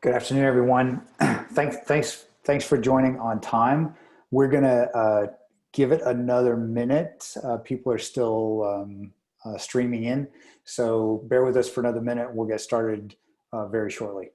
Good afternoon, everyone. Thanks for joining on time. We're gonna give it another minute. People are still streaming in, so bear with us for another minute. We'll get started very shortly.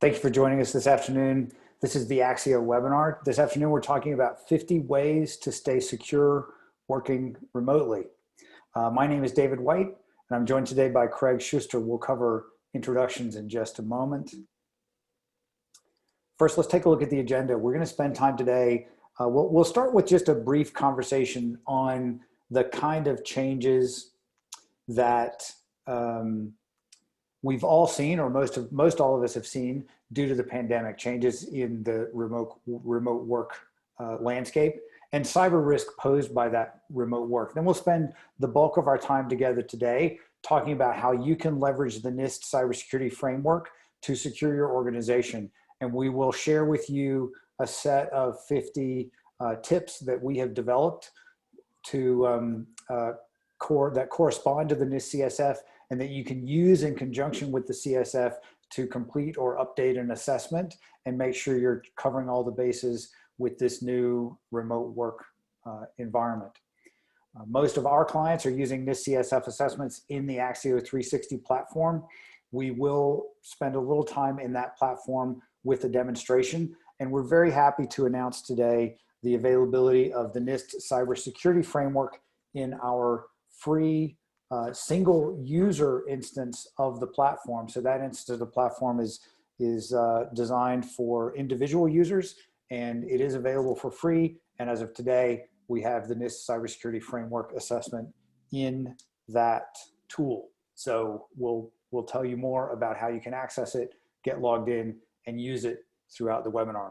Thank you for joining us this afternoon. This is the Axio webinar. This afternoon, we're talking about 50 ways to stay secure working remotely. My name is David White, and I'm joined today by Craig Shuster. We'll cover introductions in just a moment. First, let's take a look at the agenda. We're going to spend time today. We'll start with just a brief conversation on the kind of changes that we've all seen, or most all of us have seen, due to the pandemic, changes in the remote work landscape and cyber risk posed by that remote work. Then we'll spend the bulk of our time together today talking about how you can leverage the NIST cybersecurity framework to secure your organization. And we will share with you a set of 50 tips that we have developed to that correspond to the NIST CSF, and that you can use in conjunction with the CSF to complete or update an assessment and make sure you're covering all the bases with this new remote work environment. Most of our clients are using NIST CSF assessments in the Axio 360 platform. We will spend a little time in that platform with a demonstration, and we're very happy to announce today the availability of the NIST Cybersecurity framework in our free single user instance of the platform. So that instance of the platform is designed for individual users, and it is available for free. And as of today, we have the NIST Cybersecurity Framework assessment in that tool. So we'll tell you more about how you can access it, get logged in, and use it throughout the webinar.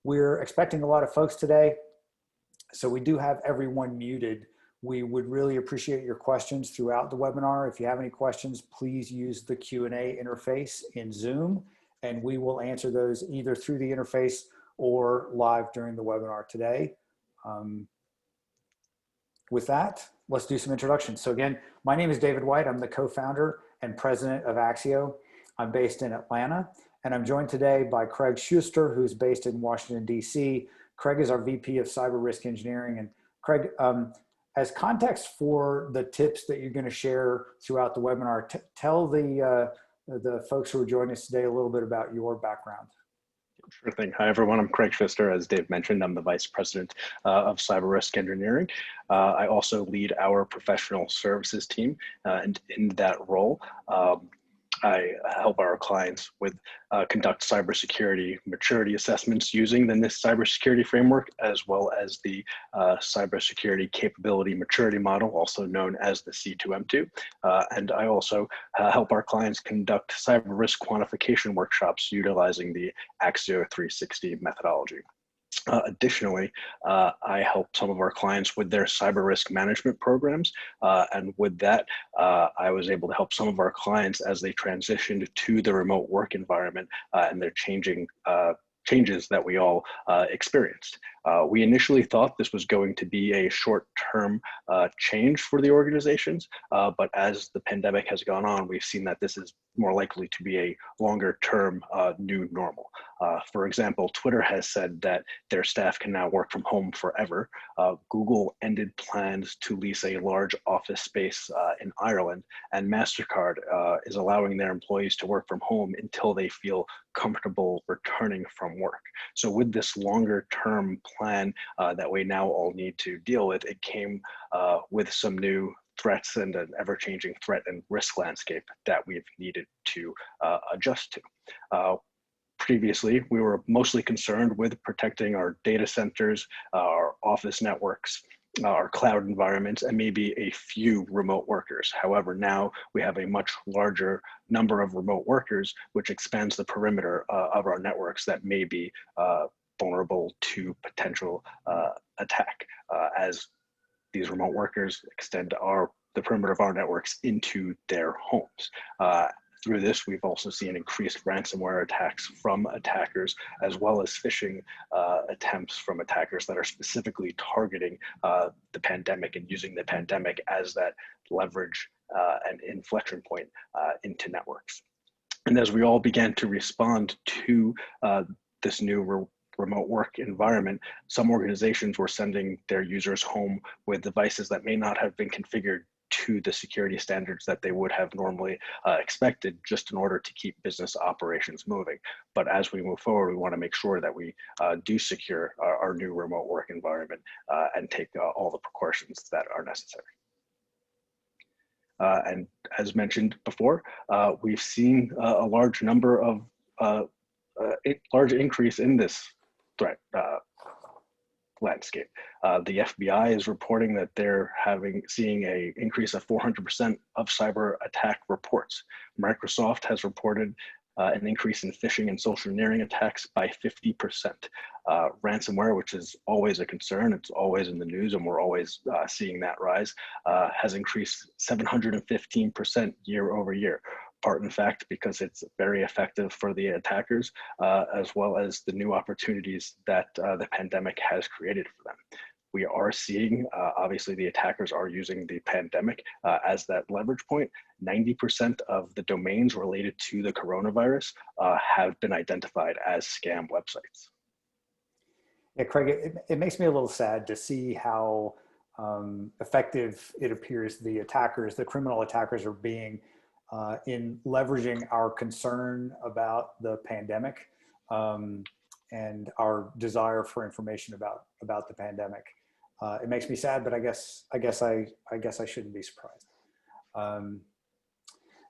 We're expecting a lot of folks today, so we do have everyone muted. We would really appreciate your questions throughout the webinar. If you have any questions, please use the Q&A interface in Zoom, and we will answer those either through the interface or live during the webinar today. With that, let's do some introductions. So again, my name is David White. I'm the co-founder and president of Axio. I'm based in Atlanta, and I'm joined today by Craig Shuster, who's based in Washington, D.C. Craig is our VP of Cyber Risk Engineering. And Craig, as context for the tips that you're going to share throughout the webinar, tell the folks who are joining us today a little bit about your background. Sure thing. Hi, everyone. I'm Craig Shuster. As Dave mentioned, I'm the Vice President of Cyber Risk Engineering. I also lead our professional services team, and in that role, I help our clients with conduct cybersecurity maturity assessments using the NIST cybersecurity framework, as well as the cybersecurity capability maturity model, also known as the C2M2. And I also help our clients conduct cyber risk quantification workshops utilizing the Axio 360 methodology. Additionally, I help some of our clients with their cyber risk management programs. And with that, I was able to help some of our clients as they transitioned to the remote work environment and their changes that we all experienced. We initially thought this was going to be a short-term change for the organizations, but as the pandemic has gone on, we've seen that this is more likely to be a longer-term new normal. For example, Twitter has said that their staff can now work from home forever. Google ended plans to lease a large office space in Ireland, and MasterCard is allowing their employees to work from home until they feel comfortable returning from work. So with this longer term plan that we now all need to deal with, it came with some new threats and an ever-changing threat and risk landscape that we've needed to adjust to. Previously, we were mostly concerned with protecting our data centers, our office networks, our cloud environments, and maybe a few remote workers. However, now we have a much larger number of remote workers, which expands the perimeter of our networks that may be vulnerable to potential attack as these remote workers extend the perimeter of our networks into their homes. Through this, we've also seen increased ransomware attacks from attackers, as well as phishing attempts from attackers that are specifically targeting the pandemic and using the pandemic as that leverage and inflection point into networks. And as we all began to respond to this new remote work environment, some organizations were sending their users home with devices that may not have been configured to the security standards that they would have normally expected, just in order to keep business operations moving. But as we move forward, we want to make sure that we do secure our new remote work environment and take all the precautions that are necessary. And as mentioned before, we've seen a large number of large increase in this threat landscape. The FBI is reporting that they're seeing an increase of 400% of cyber attack reports. Microsoft has reported an increase in phishing and social engineering attacks by 50%. Ransomware, which is always a concern, it's always in the news and we're always seeing that rise, has increased 715% year over year. Part in fact because it's very effective for the attackers, as well as the new opportunities that the pandemic has created for them. We are seeing, obviously the attackers are using the pandemic as that leverage point. 90% of the domains related to the coronavirus have been identified as scam websites. Yeah, Craig, it makes me a little sad to see how effective it appears the criminal attackers are being in leveraging our concern about the pandemic and our desire for information about the pandemic. It makes me sad, but I guess I shouldn't be surprised.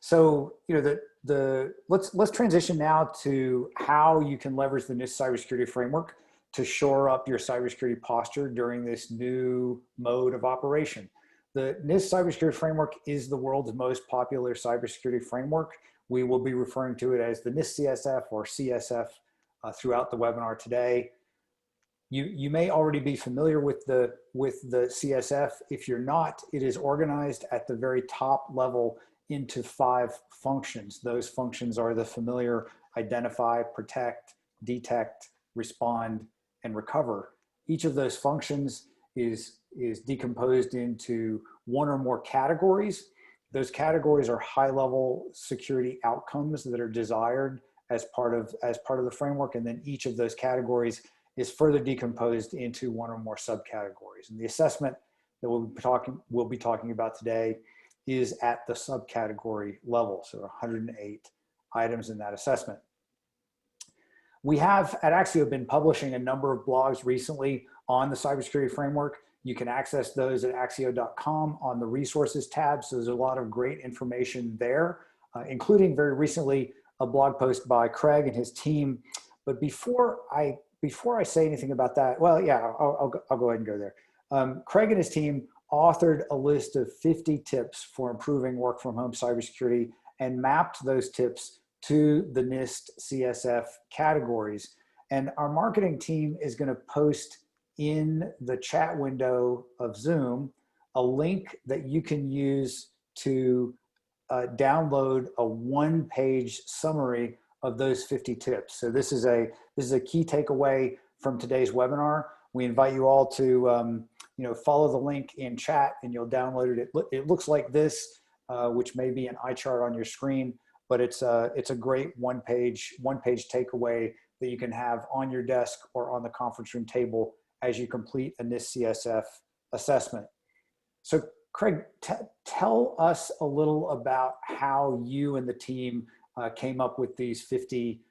So let's transition now to how you can leverage the NIST cybersecurity framework to shore up your cybersecurity posture during this new mode of operation. The NIST cybersecurity framework is the world's most popular cybersecurity framework. We will be referring to it as the NIST CSF or CSF throughout the webinar today. You may already be familiar with the CSF. If you're not, it is organized at the very top level into 5 functions. Those functions are the familiar identify, protect, detect, respond, and recover. Each of those functions is decomposed into 1 or more categories. Those categories are high-level security outcomes that are desired as part of the framework, and then each of those categories is further decomposed into 1 or more subcategories. And the assessment that we'll be talking about today is at the subcategory level, so 108 items in that assessment. We have at Axio been publishing a number of blogs recently on the cybersecurity framework. You can access those at axio.com on the resources tab. So there's a lot of great information there. including very recently a blog post by Craig and his team. But before I say anything about that, well, yeah, I'll go ahead and go there. Craig and his team authored a list of 50 tips for improving work from home cybersecurity and mapped those tips to the NIST CSF categories. And our marketing team is going to post in the chat window of Zoom a link that you can use to download a one-page summary of those 50 tips. So this is a key takeaway from today's webinar. We invite you all to follow the link in chat, and you'll download it. It looks like this, which may be an eye chart on your screen, but it's a great one-page takeaway that you can have on your desk or on the conference room table as you complete a NIST CSF assessment. So Craig, tell us a little about how you and the team came up with these 50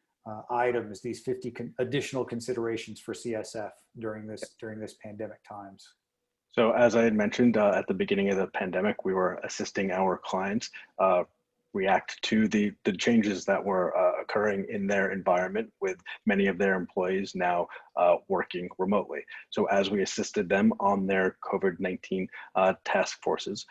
items, these 50 additional considerations for CSF during this pandemic times. So as I had mentioned at the beginning of the pandemic, we were assisting our clients react to the changes that were occurring in their environment, with many of their employees now working remotely. So as we assisted them on their COVID-19 task forces,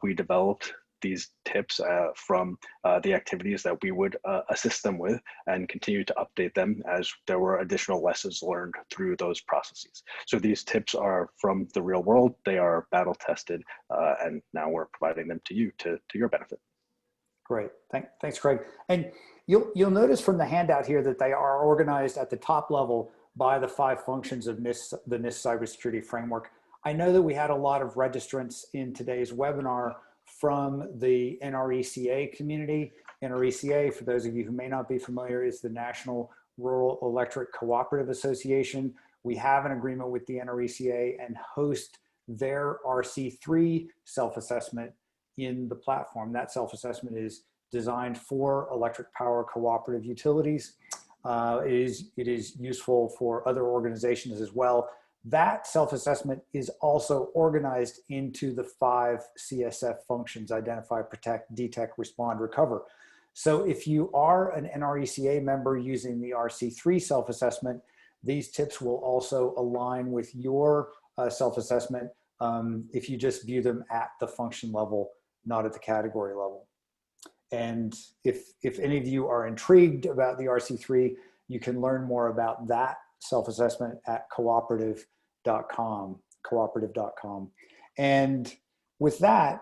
we developed these tips from the activities that we would assist them with, and continue to update them as there were additional lessons learned through those processes. So these tips are from the real world, they are battle tested, and now we're providing them to you, to your benefit. Great, thanks Craig. And you'll notice from the handout here that they are organized at the top level by the 5 functions of the NIST Cybersecurity Framework. I know that we had a lot of registrants in today's webinar from the NRECA community. NRECA, for those of you who may not be familiar, is the National Rural Electric Cooperative Association. We have an agreement with the NRECA and host their RC3 self-assessment in the platform. That self-assessment is designed for electric power cooperative utilities. It is useful for other organizations as well. That self-assessment is also organized into the 5 CSF functions: identify, protect, detect, respond, recover. So if you are an NRECA member using the RC3 self-assessment, these tips will also align with your self-assessment if you just view them at the function level, not at the category level. And if any of you are intrigued about the RC3, you can learn more about that self-assessment at cooperative.com. And with that,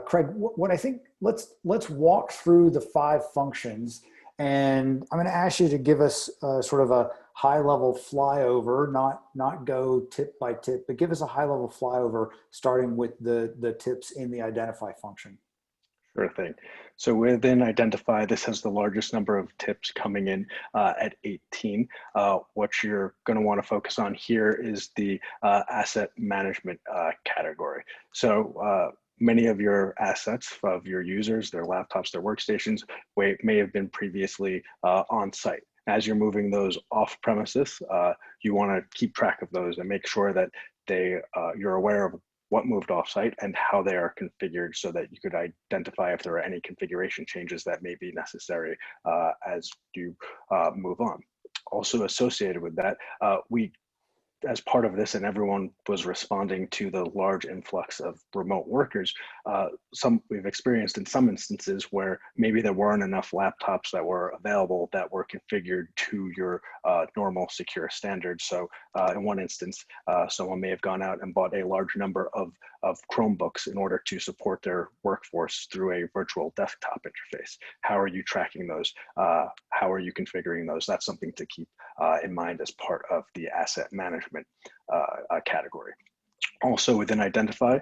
Craig, what I think, let's walk through the 5 functions, and I'm going to ask you to give us sort of a high-level flyover, not go tip by tip, but give us a high-level flyover, starting with the tips in the identify function. Sure thing. So within Identify, this has the largest number of tips coming in at 18. What you're going to want to focus on here is the asset management category. So many of your assets of your users, their laptops, their workstations, may have been previously on site. As you're moving those off premises, you want to keep track of those and make sure that you're aware of what moved offsite and how they are configured, so that you could identify if there are any configuration changes that may be necessary as you move on. Also associated with that, as part of this, and everyone was responding to the large influx of remote workers, we've experienced in some instances where maybe there weren't enough laptops that were available that were configured to your normal secure standards. So in one instance, someone may have gone out and bought a large number of Chromebooks in order to support their workforce through a virtual desktop interface. How are you tracking those? How are you configuring those? That's something to keep in mind as part of the asset management category. Also within Identify,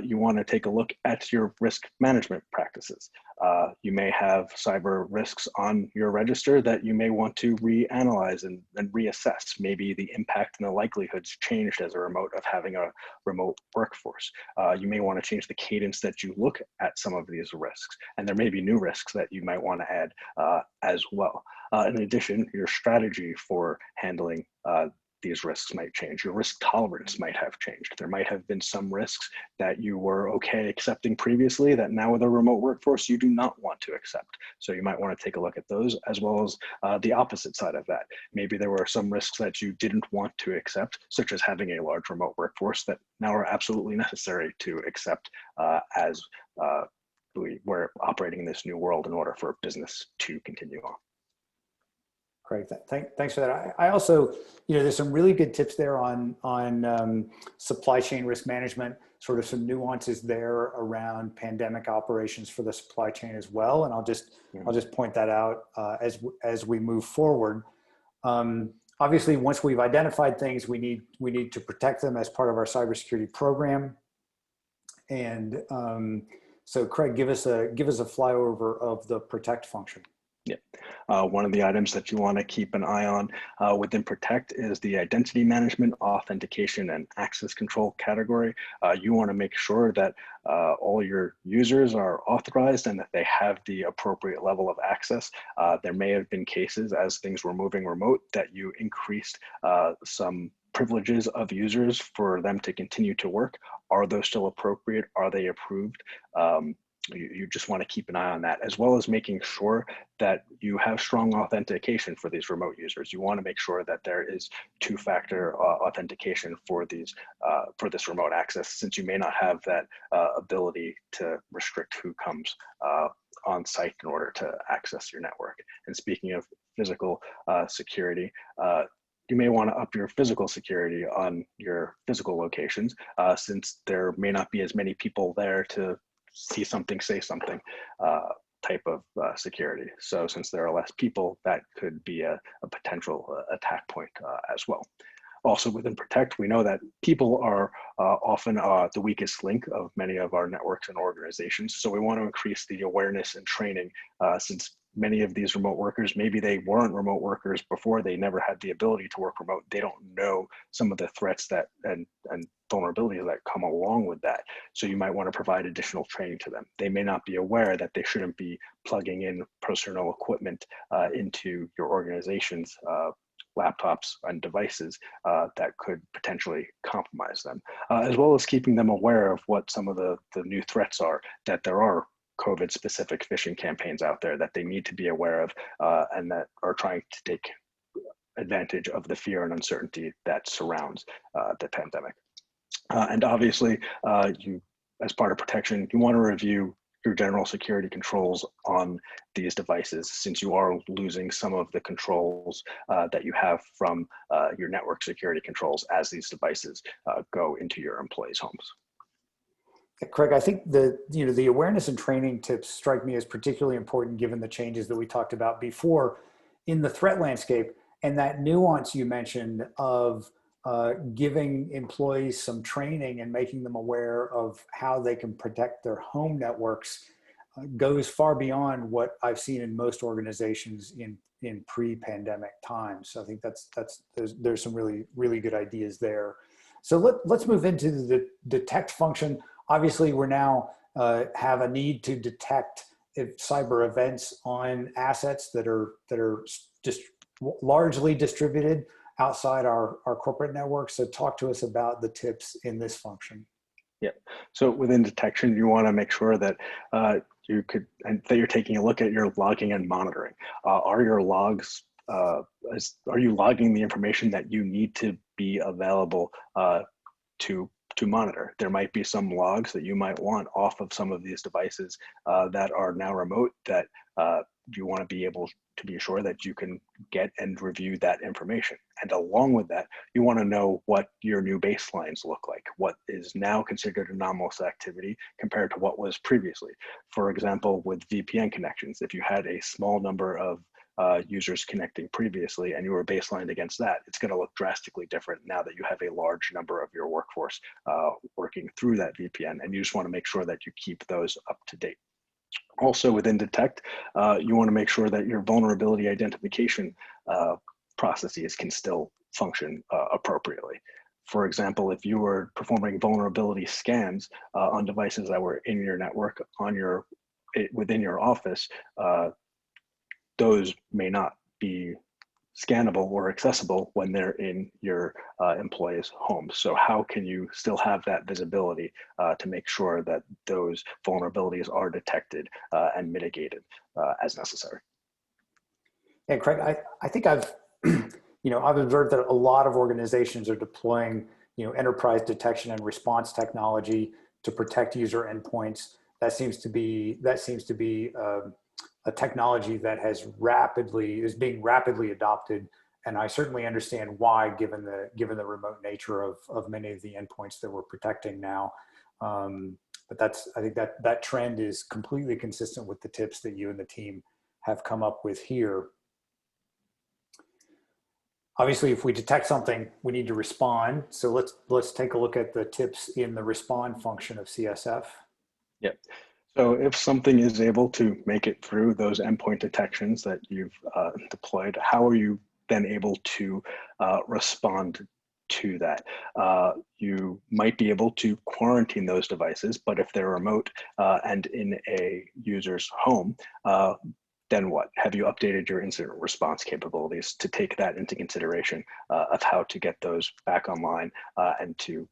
you want to take a look at your risk management practices. You may have cyber risks on your register that you may want to reanalyze and reassess. Maybe the impact and the likelihoods changed as a remote of having a remote workforce. You may want to change the cadence that you look at some of these risks, and there may be new risks that you might want to add as well. In addition, your strategy for handling these risks might change. Your risk tolerance might have changed. There might have been some risks that you were okay accepting previously that now with a remote workforce, you do not want to accept. So you might want to take a look at those, as well as the opposite side of that. Maybe there were some risks that you didn't want to accept, such as having a large remote workforce, that now are absolutely necessary to accept as we're operating in this new world in order for business to continue on. Great, thanks for that. I also, there's some really good tips there on supply chain risk management, sort of some nuances there around pandemic operations for the supply chain as well. And I'll just point that out as we move forward. Obviously, once we've identified things, we need to protect them as part of our cybersecurity program. And so, Craig, give us a flyover of the protect function. Yeah. One of the items that you want to keep an eye on within Protect is the identity management, authentication, and access control category. You want to make sure that all your users are authorized and that they have the appropriate level of access. There may have been cases as things were moving remote that you increased some privileges of users for them to continue to work. Are those still appropriate? Are they approved? You just want to keep an eye on that, as well as making sure that you have strong authentication for these remote users. You want to make sure that there is two-factor authentication for these for this remote access, since you may not have that ability to restrict who comes on site in order to access your network. And speaking of physical security, you may want to up your physical security on your physical locations, since there may not be as many people there to see something, say something type of security. So since there are less people, that could be a potential attack point as well. Also within Protect, we know that people are often the weakest link of many of our networks and organizations. So we want to increase the awareness and training, since many of these remote workers, maybe they weren't remote workers before, they never had the ability to work remote. They don't know some of the threats that and vulnerabilities that come along with that. So you might want to provide additional training to them. They may not be aware that they shouldn't be plugging in personal equipment into your organization's laptops and devices that could potentially compromise them, as well as keeping them aware of what some of the new threats are, that there are COVID-specific phishing campaigns out there that they need to be aware of, and that are trying to take advantage of the fear and uncertainty that surrounds the pandemic. And obviously, you, as part of protection, you want to review your general security controls on these devices, since you are losing some of the controls that you have from your network security controls as these devices go into your employees' homes. Craig, I think the awareness and training tips strike me as particularly important given the changes that we talked about before in the threat landscape, and that nuance you mentioned of giving employees some training and making them aware of how they can protect their home networks goes far beyond what I've seen in most organizations in pre-pandemic times. So I think there's some really good ideas there. So let's move into the detect function. Obviously, we're now have a need to detect cyber events on assets that are just largely distributed outside our corporate network. So talk to us about the tips in this function. Yeah. So within detection, you want to make sure that that you're taking a look at your logging and monitoring. Are your logs are you logging the information that you need to be available to monitor? There might be some logs that you might want off of some of these devices that are now remote, that you want to be able to be sure that you can get and review that information. And along with that, you want to know what your new baselines look like, what is now considered anomalous activity compared to what was previously. For example, with VPN connections, if you had a small number of users connecting previously and you were baselined against that, it's going to look drastically different now that you have a large number of your workforce working through that VPN, and you just want to make sure that you keep those up to date. Also within Detect, you want to make sure that your vulnerability identification processes can still function appropriately. For example, if you were performing vulnerability scans on devices that were in your network, within your office, those may not be scannable or accessible when they're in your employees' homes. So how can you still have that visibility to make sure that those vulnerabilities are detected and mitigated as necessary? Yeah, Craig, I think I've, I've observed that a lot of organizations are deploying, enterprise detection and response technology to protect user endpoints. That seems to be a technology that is being rapidly adopted, and I certainly understand why, given the remote nature of many of the endpoints that we're protecting now. But I think that trend is completely consistent with the tips that you and the team have come up with here. Obviously, if we detect something, we need to respond. So let's take a look at the tips in the respond function of CSF. Yep. So if something is able to make it through those endpoint detections that you've deployed, how are you then able to respond to that? You might be able to quarantine those devices, but if they're remote and in a user's home, then what? Have you updated your incident response capabilities to take that into consideration of how to get those back online and to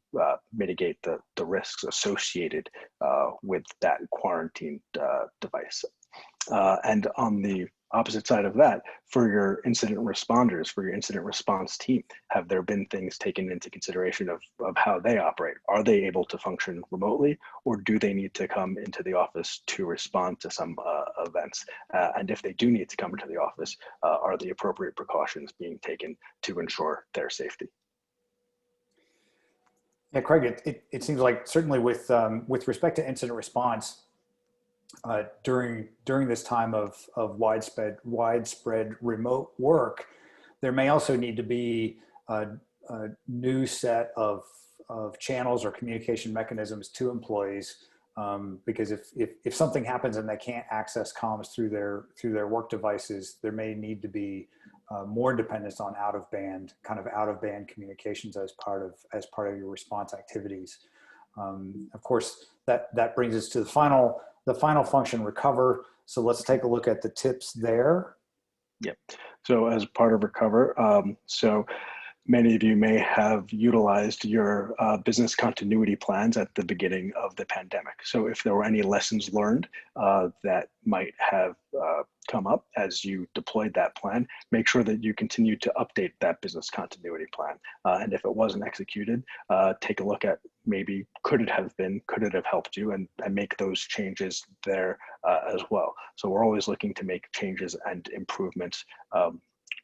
mitigate the risks associated with that quarantined device? And on the opposite side of that, for your incident responders, for your incident response team, have there been things taken into consideration of how they operate? Are they able to function remotely, or do they need to come into the office to respond to some events? And if they do need to come into the office, are the appropriate precautions being taken to ensure their safety? Yeah, Craig, it seems like certainly with respect to incident response, during this time of widespread remote work, there may also need to be a new set of channels or communication mechanisms to employees, because if something happens and they can't access comms through their work devices, there may need to be more dependence on out of band communications as part of your response activities. Of course, that brings us to the final function, recover. So let's take a look at the tips there. Yep. So as part of recover, so many of you may have utilized your business continuity plans at the beginning of the pandemic. So if there were any lessons learned that might have come up as you deployed that plan, make sure that you continue to update that business continuity plan. And if it wasn't executed, take a look at maybe could it have helped you, and make those changes there as well. So we're always looking to make changes and improvements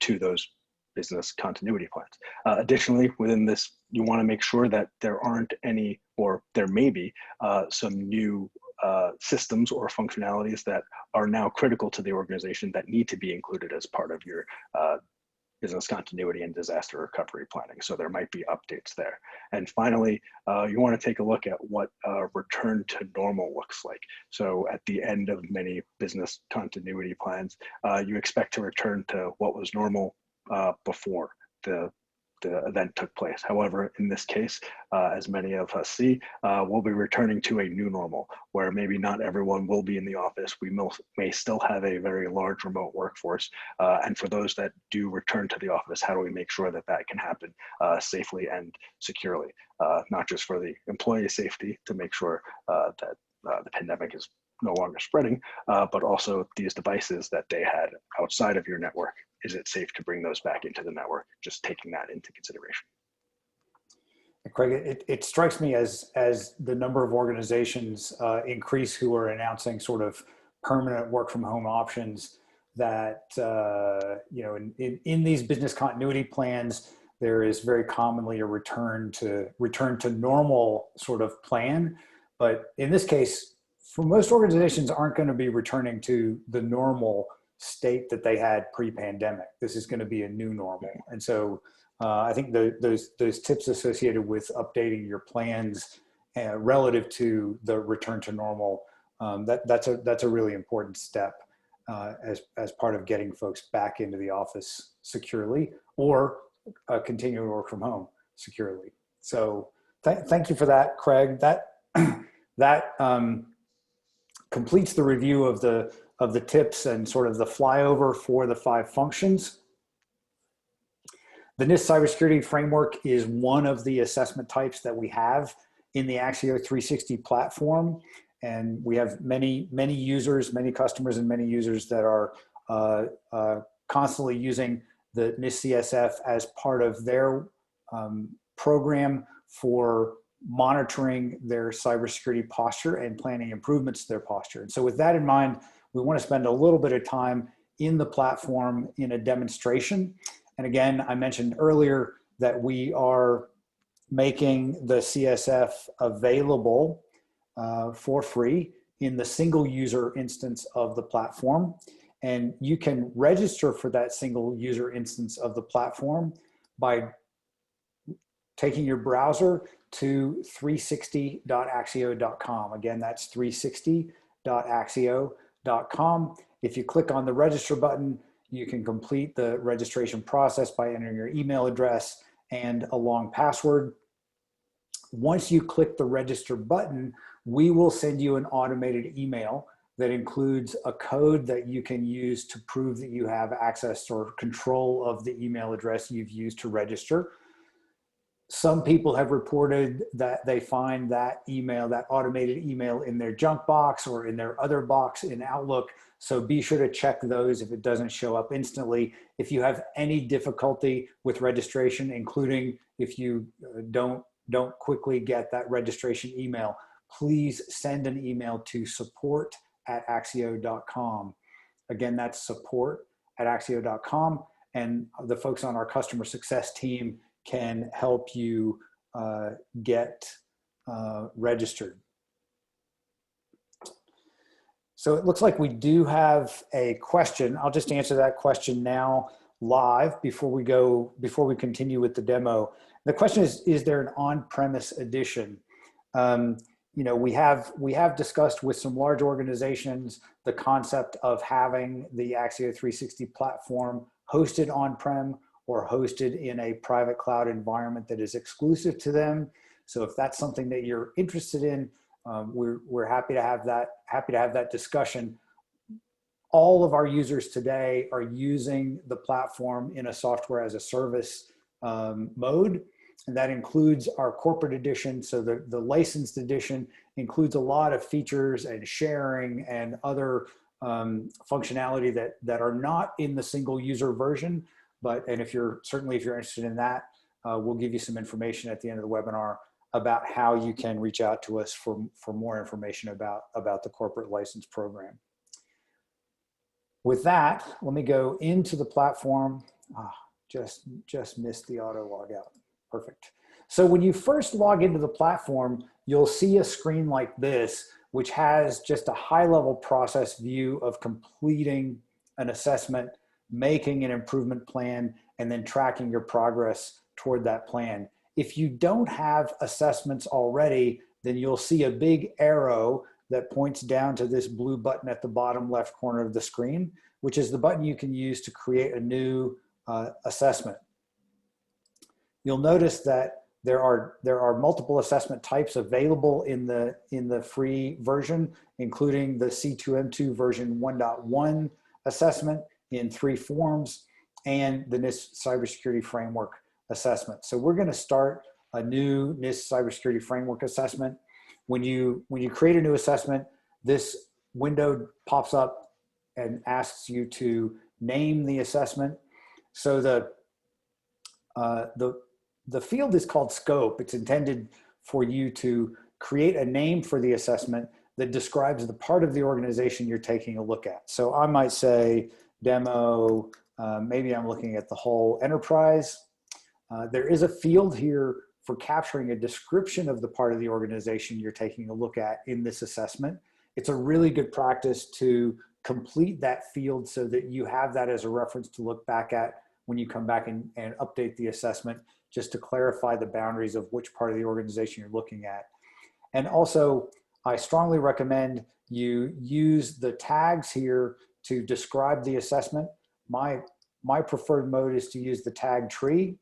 to those business continuity plans. Additionally, within this, you want to make sure that there aren't any, or there may be some new systems or functionalities that are now critical to the organization that need to be included as part of your business continuity and disaster recovery planning. So there might be updates there. And finally, you want to take a look at what return to normal looks like. So at the end of many business continuity plans, you expect to return to what was normal before the event took place. However, in this case, as many of us see, we'll be returning to a new normal where maybe not everyone will be in the office. We may still have a very large remote workforce. And for those that do return to the office, how do we make sure that that can happen safely and securely? Not just for the employee safety to make sure that the pandemic is no longer spreading, but also these devices that they had outside of your network. Is it safe to bring those back into the network? Just taking that into consideration. Craig, it strikes me as the number of organizations increase who are announcing sort of permanent work from home options, that in these business continuity plans, there is very commonly a return to normal sort of plan. But in this case, for most organizations, aren't going to be returning to the normal state that they had pre-pandemic. This is going to be a new normal. And so I think those tips associated with updating your plans relative to the return to normal, that's a really important step as part of getting folks back into the office securely, or continue to work from home securely. So thank you for that, Craig. That completes the review of the tips and sort of the flyover for the 5 functions. The NIST Cybersecurity Framework is one of the assessment types that we have in the Axio 360 platform. And we have many users, many customers and many users that are constantly using the NIST CSF as part of their program for monitoring their cybersecurity posture and planning improvements to their posture. And so with that in mind, we want to spend a little bit of time in the platform in a demonstration. And again, I mentioned earlier that we are making the CSF available for free in the single user instance of the platform. And you can register for that single user instance of the platform by taking your browser to 360.axio.com. Again, that's 360.axio.com. If you click on the register button, you can complete the registration process by entering your email address and a long password. Once you click the register button, we will send you an automated email that includes a code that you can use to prove that you have access or control of the email address you've used to register. Some people have reported that they find that email, that automated email, in their junk box or in their other box in Outlook. So be sure to check those if it doesn't show up instantly. If you have any difficulty with registration, including if you don't quickly get that registration email, please send an email to support@axio.com. Again, that's support@axio.com, and the folks on our customer success team can help you get registered. So it looks like we do have a question. I'll just answer that question now live before we continue with the demo. The question is there an on-premise edition? We have discussed with some large organizations the concept of having the Axio 360 platform hosted on-prem or hosted in a private cloud environment that is exclusive to them. So if that's something that you're interested in, we're happy to have that discussion. All of our users today are using the platform in a software as a service mode, and that includes our corporate edition. So the licensed edition includes a lot of features and sharing and other functionality that are not in the single user version. And if you're interested in that, we'll give you some information at the end of the webinar about how you can reach out to us for more information about the corporate license program. With that, let me go into the platform. Just missed the auto log out. Perfect. So when you first log into the platform, you'll see a screen like this, which has just a high-level process view of completing an assessment, making an improvement plan, and then tracking your progress toward that plan. If you don't have assessments already, then you'll see a big arrow that points down to this blue button at the bottom left corner of the screen, which is the button you can use to create a new assessment. You'll notice that there are multiple assessment types available in the free version, including the C2M2 version 1.1 assessment in 3 forms and the NIST Cybersecurity Framework assessment. So we're going to start a new NIST Cybersecurity Framework assessment. When you create a new assessment, this window pops up and asks you to name the assessment. So the field is called scope. It's intended for you to create a name for the assessment that describes the part of the organization you're taking a look at. So I might say demo, maybe I'm looking at the whole enterprise. There is a field here for capturing a description of the part of the organization you're taking a look at in this assessment. It's a really good practice to complete that field so that you have that as a reference to look back at when you come back and update the assessment, just to clarify the boundaries of which part of the organization you're looking at. And also, I strongly recommend you use the tags here to describe the assessment. My preferred mode is to use the tag tree.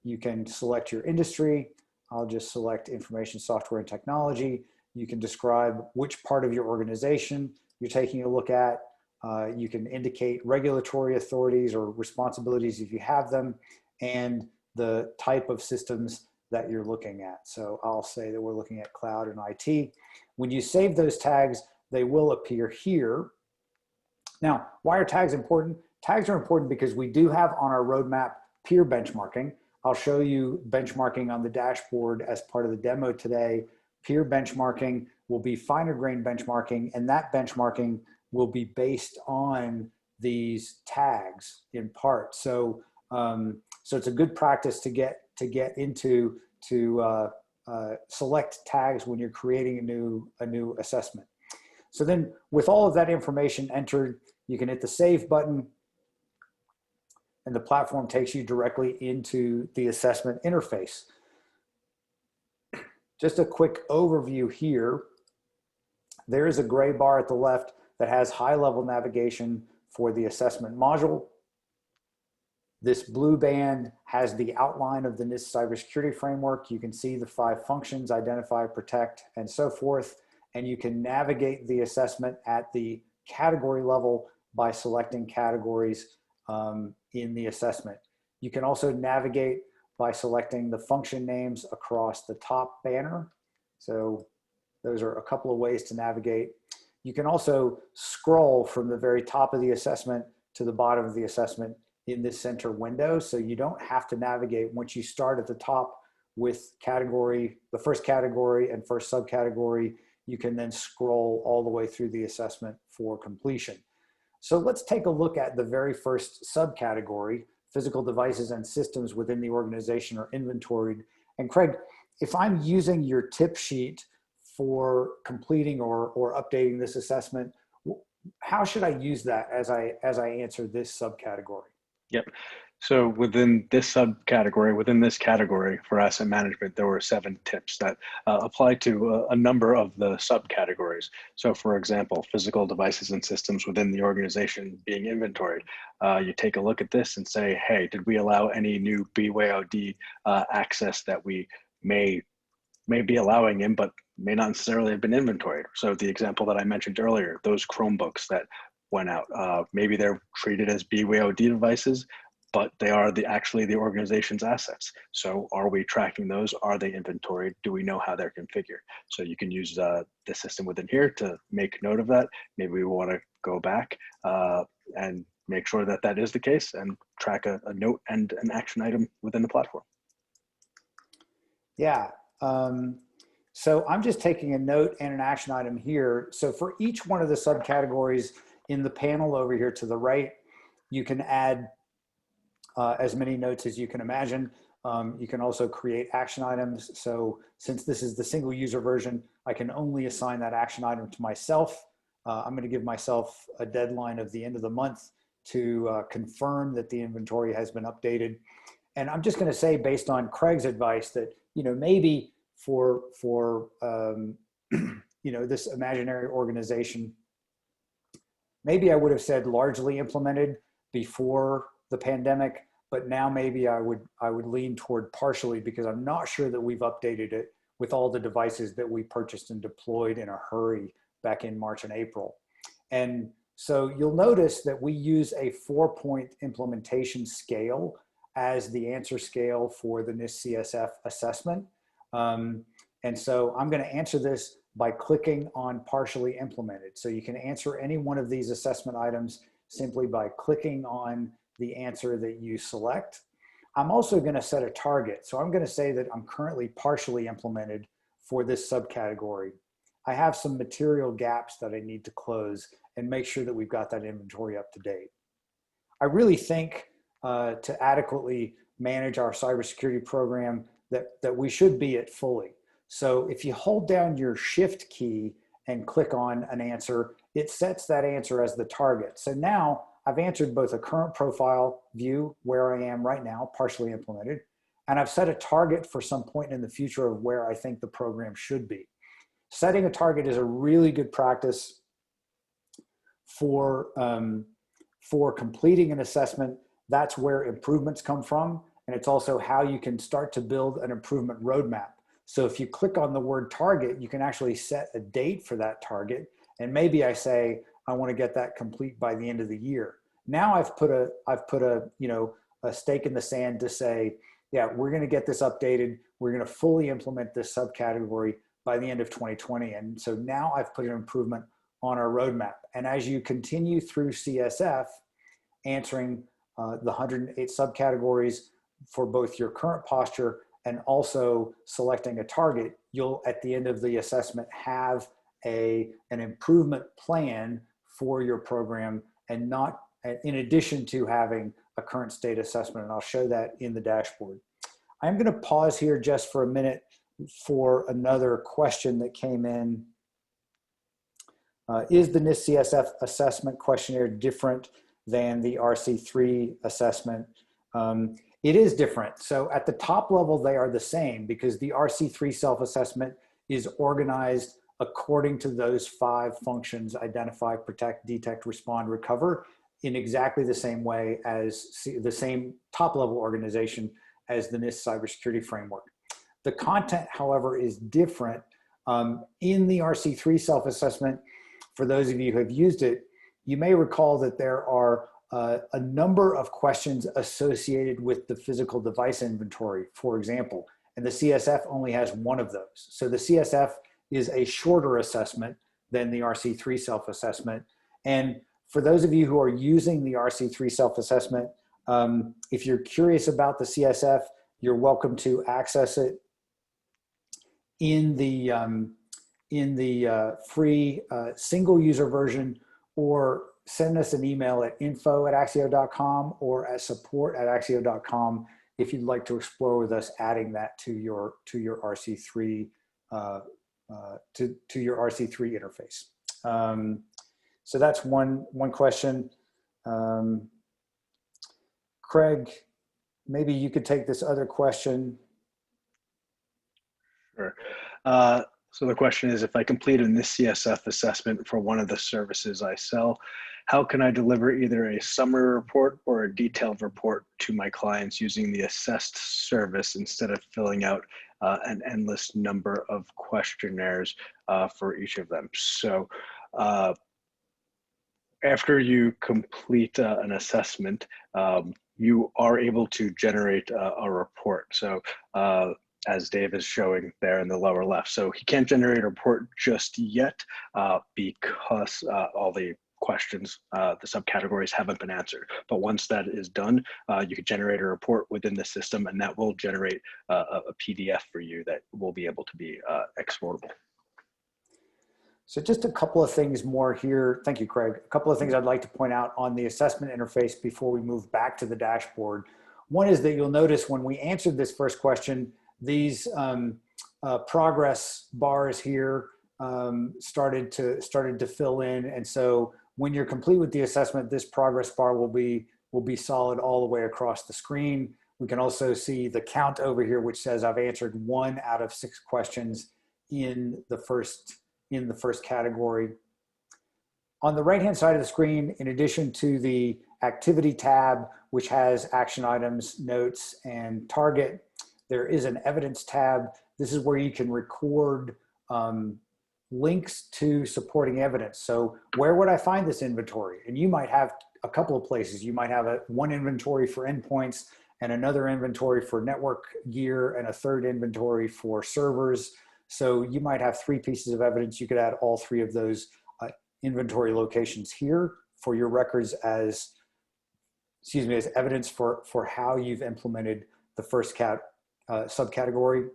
You can select your industry. I'll just select information software and technology. You can describe which part of your organization you're taking a look at. You can indicate regulatory authorities or responsibilities if you have them, and the type of systems that you're looking at. So I'll say that we're looking at cloud and IT. When you save those tags, they will appear here. Now, why are tags important? Tags are important because we do have on our roadmap peer benchmarking. I'll show you benchmarking on the dashboard as part of the demo today. Peer benchmarking will be finer grain benchmarking, and that benchmarking will be based on these tags in part. So, so it's a good practice to get into to select tags when you're creating a new assessment. So then with all of that information entered, you can hit the save button and the platform takes you directly into the assessment interface. Just a quick overview here. There is a gray bar at the left that has high-level navigation for the assessment module. This blue band has the outline of the NIST cybersecurity framework. You can see the 5 functions: identify, protect, and so forth. And you can navigate the assessment at the category level by selecting categories in the assessment. You can also navigate by selecting the function names across the top banner. So those are a couple of ways to navigate. You can also scroll from the very top of the assessment to the bottom of the assessment in this center window. So you don't have to navigate once you start at the top with category, the first category and first subcategory. You can then scroll all the way through the assessment for completion. So let's take a look at the very first subcategory. Physical devices and systems within the organization are inventoried. And Craig, if I'm using your tip sheet for completing or updating this assessment, how should I use that as I answer this subcategory? Yep. So within this subcategory, within this category for asset management, there were 7 tips that apply to a number of the subcategories. So for example, physical devices and systems within the organization being inventoried. You take a look at this and say, hey, did we allow any new BYOD access that we may be allowing in, but may not necessarily have been inventoried? So the example that I mentioned earlier, those Chromebooks that went out, maybe they're treated as BYOD devices, but they are actually the organization's assets. So are we tracking those? Are they inventoried? Do we know how they're configured? So you can use the system within here to make note of that. Maybe we want to go back and make sure that that is the case and track a note and an action item within the platform. Yeah. So I'm just taking a note and an action item here. So for each one of the subcategories in the panel over here to the right, you can add as many notes as you can imagine. You can also create action items. So since this is the single user version, I can only assign that action item to myself. I'm going to give myself a deadline of the end of the month to confirm that the inventory has been updated. And I'm just going to say, based on Craig's advice, that maybe for this imaginary organization, maybe I would have said largely implemented before the pandemic, but now maybe I would lean toward partially, because I'm not sure that we've updated it with all the devices that we purchased and deployed in a hurry back in March and April. And so you'll notice that we use a 4-point implementation scale as the answer scale for the NIST CSF assessment. And so I'm going to answer this by clicking on partially implemented. So you can answer any one of these assessment items simply by clicking on the answer that you select. I'm also going to set a target. So I'm going to say that I'm currently partially implemented for this subcategory. I have some material gaps that I need to close and make sure that we've got that inventory up to date. I really think to adequately manage our cybersecurity program that we should be at fully. So if you hold down your shift key and click on an answer, it sets that answer as the target. So now I've answered both a current profile view where I am right now, partially implemented, and I've set a target for some point in the future of where I think the program should be. Setting a target is a really good practice for completing an assessment. That's where improvements come from. And it's also how you can start to build an improvement roadmap. So if you click on the word target, you can actually set a date for that target. And maybe I say, I want to get that complete by the end of the year. Now I've put a stake in the sand to say, yeah, we're going to get this updated. We're going to fully implement this subcategory by the end of 2020. And so now I've put an improvement on our roadmap. And as you continue through CSF, answering the 108 subcategories for both your current posture and also selecting a target, you'll at the end of the assessment have an improvement plan for your program, and not in addition to having a current state assessment. And I'll show that in the dashboard. I'm going to pause here just for a minute for another question that came in. Is the NIST CSF assessment questionnaire different than the RC3 assessment? It is different. So at the top level, they are the same, because the RC3 self-assessment is organized according to those 5 functions: identify, protect, detect, respond, recover, in exactly the same way as the same top level organization as the NIST cybersecurity framework. The content, however, is different. In the RC3 self-assessment, for those of you who have used it, you may recall that there are a number of questions associated with the physical device inventory, for example, and the CSF only has one of those. So the CSF is a shorter assessment than the RC3 self-assessment. And for those of you who are using the RC3 self-assessment, if you're curious about the CSF, you're welcome to access it in the free single user version, or send us an email at info@axio.com or at support@axio.com if you'd like to explore with us adding that to your RC3 to your RC3 interface. So that's one question. Craig, maybe you could take this other question. Sure. So the question is, if I completed this CSF assessment for one of the services I sell, how can I deliver either a summary report or a detailed report to my clients using the assessed service instead of filling out an endless number of questionnaires for each of them? So after you complete an assessment, you are able to generate a report. So as Dave is showing there in the lower left. So he can't generate a report just yet because all the questions, the subcategories haven't been answered. But once that is done, you can generate a report within the system, and that will generate a PDF for you that will be able to be exportable. So just a couple of things more here. Thank you, Craig. A couple of things I'd like to point out on the assessment interface before we move back to the dashboard. One is that you'll notice when we answered this first question, these progress bars here started to fill in. And so when you're complete with the assessment, this progress bar will be solid all the way across the screen. We can also see the count over here, which says I've answered 1 out of 6 questions in the first category. On the right-hand side of the screen, in addition to the activity tab, which has action items, notes, and target, there is an evidence tab. This is where you can record links to supporting evidence. So where would I find this inventory? And you might have a couple of places. You might have one inventory for endpoints, and another inventory for network gear, and a third inventory for servers. So you might have 3 pieces of evidence. You could add all 3 of those inventory locations here for your records as evidence for how you've implemented the first subcategory.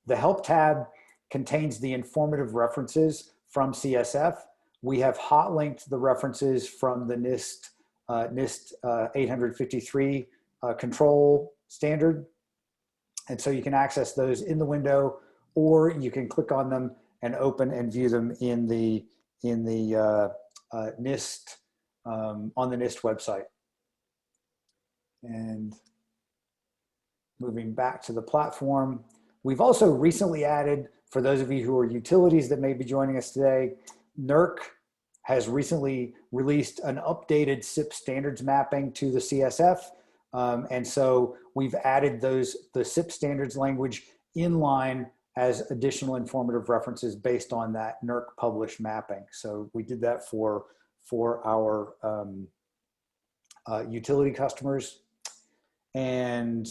The help tab contains the informative references from CSF. We have hot linked the references from the NIST 853 control standard. And so you can access those in the window, or you can click on them and open and view them in the NIST on the NIST website. And moving back to the platform, we've also recently added, for those of you who are utilities that may be joining us today, NERC has recently released an updated SIP standards mapping to the CSF. And so we've added the SIP standards language in line as additional informative references based on that NERC published mapping. So we did that for our utility customers. And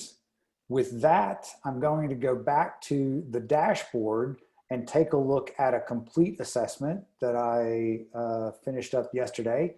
With that, I'm going to go back to the dashboard and take a look at a complete assessment that I finished up yesterday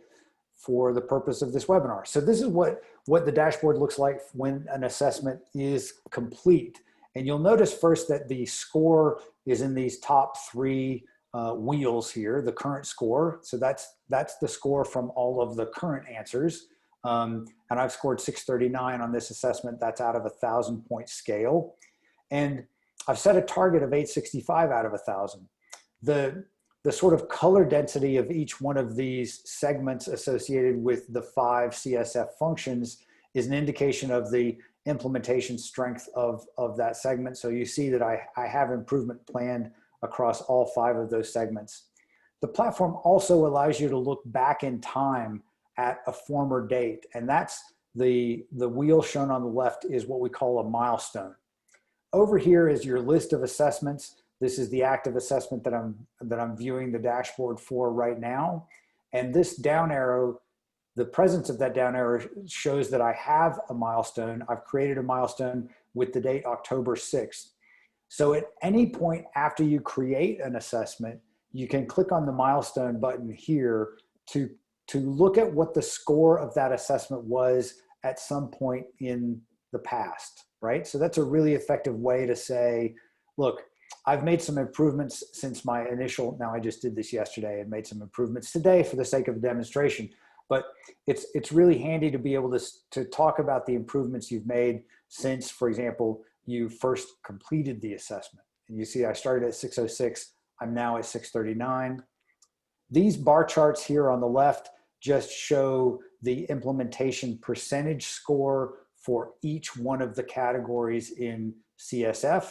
for the purpose of this webinar. So this is what the dashboard looks like when an assessment is complete. And you'll notice first that the score is in these top three wheels here, the current score. So that's the score from all of the current answers. And I've scored 639 on this assessment. That's out of a 1,000-point scale. And I've set a target of 865 out of 1,000. The sort of color density of each one of these segments associated with the 5 CSF functions is an indication of the implementation strength of that segment. So you see that I have improvement planned across all 5 of those segments. The platform also allows you to look back in time at a former date, and that's the wheel shown on the left is what we call a milestone. Over here is your list of assessments. This is the active assessment that I'm viewing the dashboard for right now. And this down arrow, the presence of that down arrow shows that I have a milestone. I've created a milestone with the date October 6th. So at any point after you create an assessment, you can click on the milestone button here to look at what the score of that assessment was at some point in the past, right? So that's a really effective way to say, look, I've made some improvements since my initial, now I just did this yesterday and made some improvements today for the sake of a demonstration, but it's really handy to be able to talk about the improvements you've made since, for example, you first completed the assessment. And you see I started at 606, I'm now at 639. These bar charts here on the left just show the implementation percentage score for each one of the categories in CSF.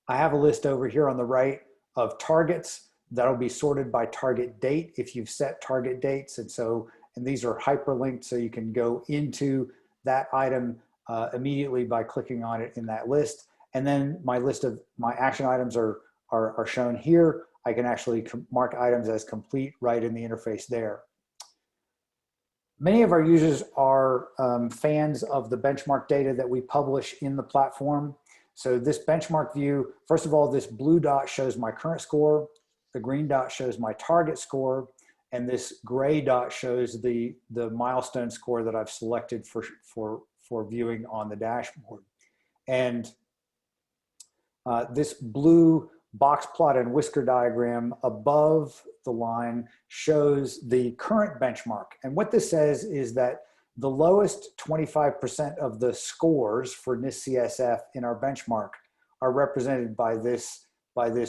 I have a list over here on the right of targets that'll be sorted by target date if you've set target dates. And these are hyperlinked, so you can go into that item immediately by clicking on it in that list. And then my list of my action items are shown here. I can actually mark items as complete right in the interface there. Many of our users are fans of the benchmark data that we publish in the platform. So this benchmark view, first of all, this blue dot shows my current score, the green dot shows my target score, and this gray dot shows the milestone score that I've selected for viewing on the dashboard. And this blue box plot and whisker diagram above the line shows the current benchmark. And what this says is that the lowest 25% of the scores for NIST CSF in our benchmark are represented by this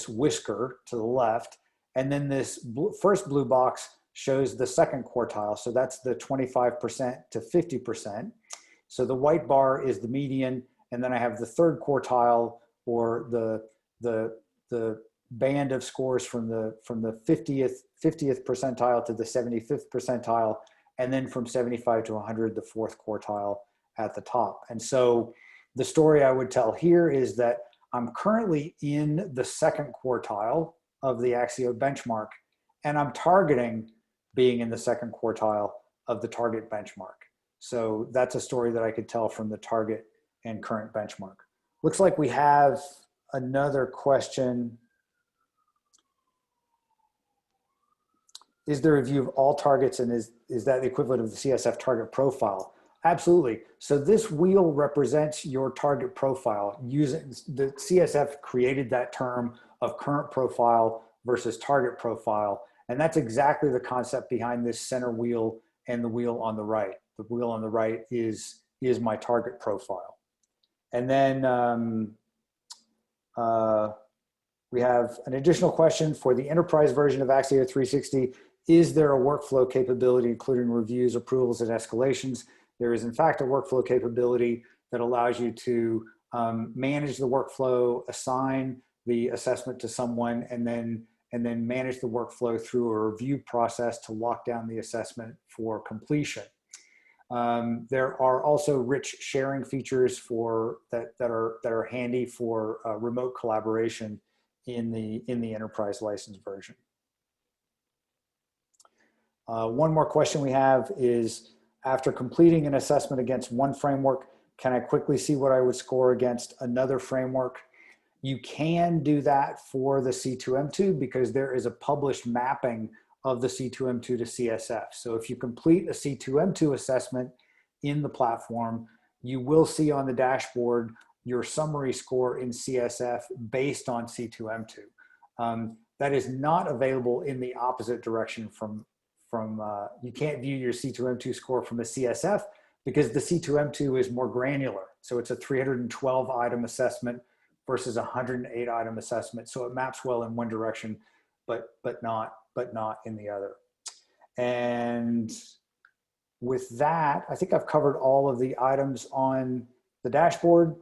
whisker to the left. And then this first blue box shows the second quartile. So that's the 25% to 50%. So the white bar is the median. And then I have the third quartile, or the band of scores from the 50th percentile to the 75th percentile, and then from 75 to 100, the fourth quartile at the top. And so the story I would tell here is that I'm currently in the second quartile of the Axio benchmark, and I'm targeting being in the second quartile of the target benchmark. So that's a story that I could tell from the target and current benchmark. Looks like we have another question. Is there a view of all targets, and is that the equivalent of the CSF target profile? Absolutely. So this wheel represents your target profile. Using the CSF created that term of current profile versus target profile. And that's exactly the concept behind this center wheel and the wheel on the right. The wheel on the right is my target profile. And then we have an additional question for the enterprise version of Axio 360. Is there a workflow capability, including reviews, approvals, and escalations? There is, in fact, a workflow capability that allows you to manage the workflow, assign the assessment to someone, and then manage the workflow through a review process to lock down the assessment for completion. There are also rich sharing features that are handy for remote collaboration in the enterprise license version. One more question we have is, after completing an assessment against one framework, can I quickly see what I would score against another framework? You can do that for the C2M2 because there is a published mapping of the C2M2 to CSF. So if you complete a C2M2 assessment in the platform, you will see on the dashboard your summary score in CSF based on C2M2. That is not available in the opposite direction from you can't view your C2M2 score from a CSF because the C2M2 is more granular. So it's a 312 item assessment versus a 108 item assessment. So it maps well in one direction, but not in the other. And with that, I think I've covered all of the items on the dashboard.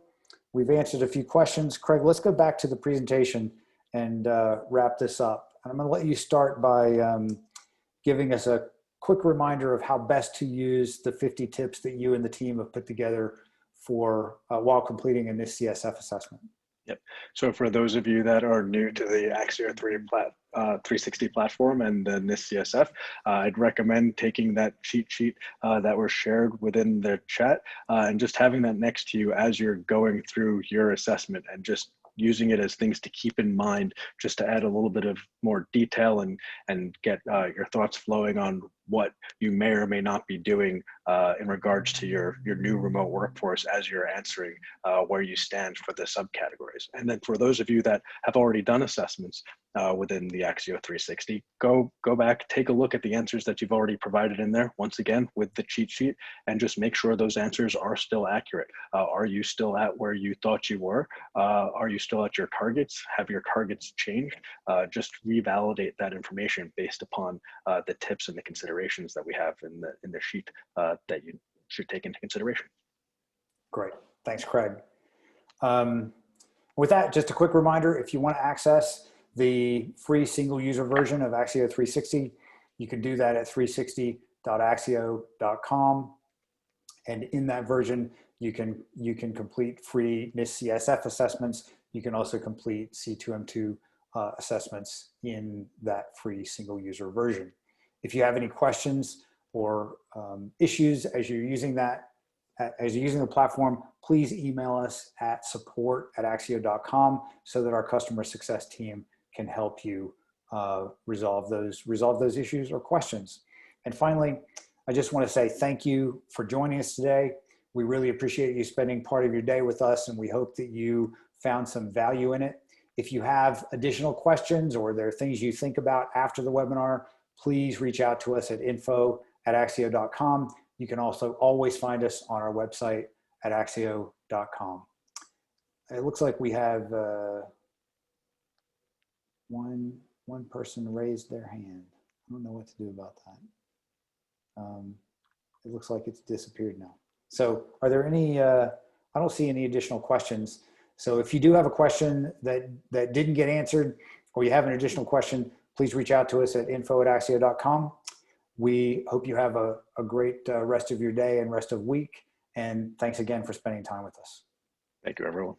We've answered a few questions. Craig, let's go back to the presentation and wrap this up. And I'm gonna let you start by giving us a quick reminder of how best to use the 50 tips that you and the team have put together for while completing a NIST CSF assessment. Yep. So for those of you that are new to the Axio 360 platform and the NIST CSF, I'd recommend taking that cheat sheet that was shared within the chat and just having that next to you as you're going through your assessment and just using it as things to keep in mind, just to add a little bit of more detail and get your thoughts flowing on what you may or may not be doing in regards to your new remote workforce as you're answering where you stand for the subcategories. And then for those of you that have already done assessments within the Axio 360, go back, take a look at the answers that you've already provided in there, once again, with the cheat sheet, and just make sure those answers are still accurate. Are you still at where you thought you were? Are you still at your targets? Have your targets changed? Just revalidate that information based upon the tips and the considerations that we have in the sheet that you should take into consideration. Great, thanks, Craig. With that, just a quick reminder, if you want to access the free single user version of Axio 360, you can do that at 360.axio.com. And in that version, you can complete free NIST CSF assessments. You can also complete C2M2 assessments in that free single user version. If you have any questions or issues as you're using the platform, please email us at support@axio.com so that our customer success team can help you resolve those issues or questions. And finally, I just want to say thank you for joining us today. We really appreciate you spending part of your day with us, and we hope that you found some value in it. If you have additional questions or there are things you think about after the webinar, please reach out to us at info@axio.com. You can also always find us on our website at axio.com. It looks like we have one person raised their hand. I don't know what to do about that. It looks like it's disappeared now. So are there any, I don't see any additional questions. So if you do have a question that didn't get answered, or you have an additional question, please reach out to us at info@axio.com. We hope you have a great rest of your day and rest of week. And thanks again for spending time with us. Thank you, everyone.